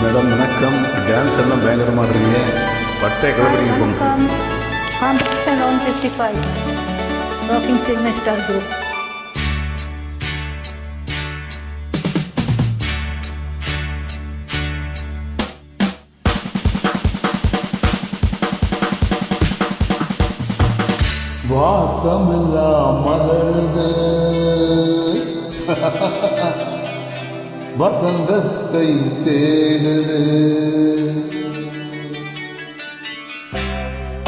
Madam வணக்கம். Dance எல்லாம் பயங்கரமாக இருக்கீங்க. பட்டை கிளம்புறீங்க போங்க. Competition 155 rocking signal star group. வாசமெல்லாம் மலருது வசந்தத்தை தேடுது.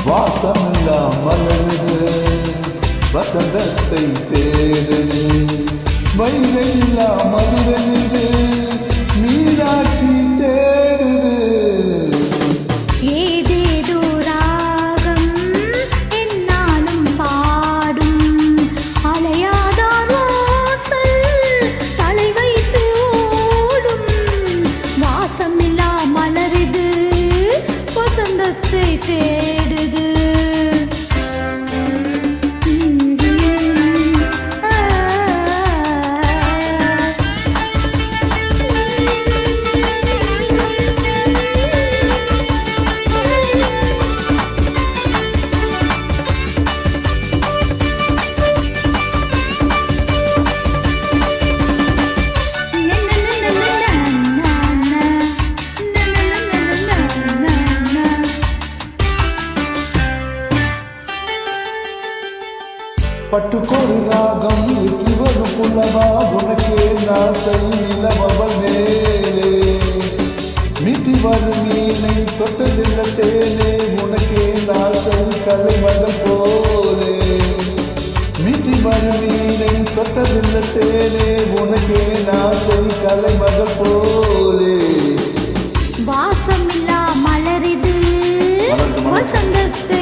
வாசமெல்லாம் மலருது வசந்தத்தை தேடுது. வைகையில்லா மதுரனிது மீனாட்சி தேடுது. பட்டுக்கொரு ராகம் இவரு புலவா உனக்கே நாசை நிலவல் மேலே. மீட்டி வரும் மீனை தொட்டதில்ல தேனே உனக்கே நாசை கலைமகள் போலே. மீட்டி வரும் மீனை தொட்டதில்ல தேனே உனக்கே நாசை கலைமகள் போலே. வாசமில்லா மலரிது வசந்தத்தை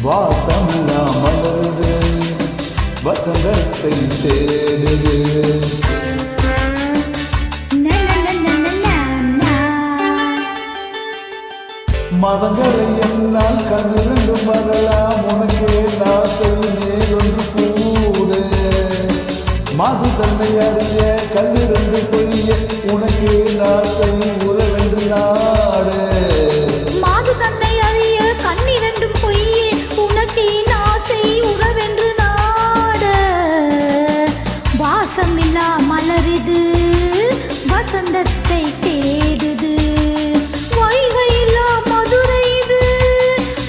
வாசமெல்லாம் மலருது வசந்தத்தை தேடுது. மதங்களை எல்லாம் கண்ணிரண்டு மதலாம் உனக்கே நாசை மேலொன்று கூடு. மது தன்னை அறிய கண்ணிரண்டு பொய்ய உனக்கே நாசை உறவென்று நாடு. மாது தன்னை அறிய கண்ணிரண்டும் பொய்யே உனக்கே நாசை உறவென்று நாட. வாசமில்லா மலரிது வசந்தத்தை தேடுது. வைகையில்லா மதுரை இது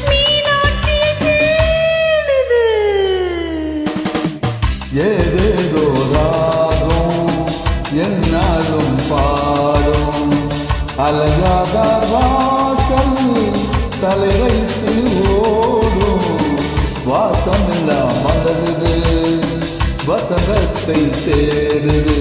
மீனாட்சி தேடுது. ஏதேதோ ராகம் என்னாலும் பாடும் அழகாதார் வாசல் தலை வைத்து ஓடும். வாசமெல்லாம் மலருது வசந்தத்தை தேடுது.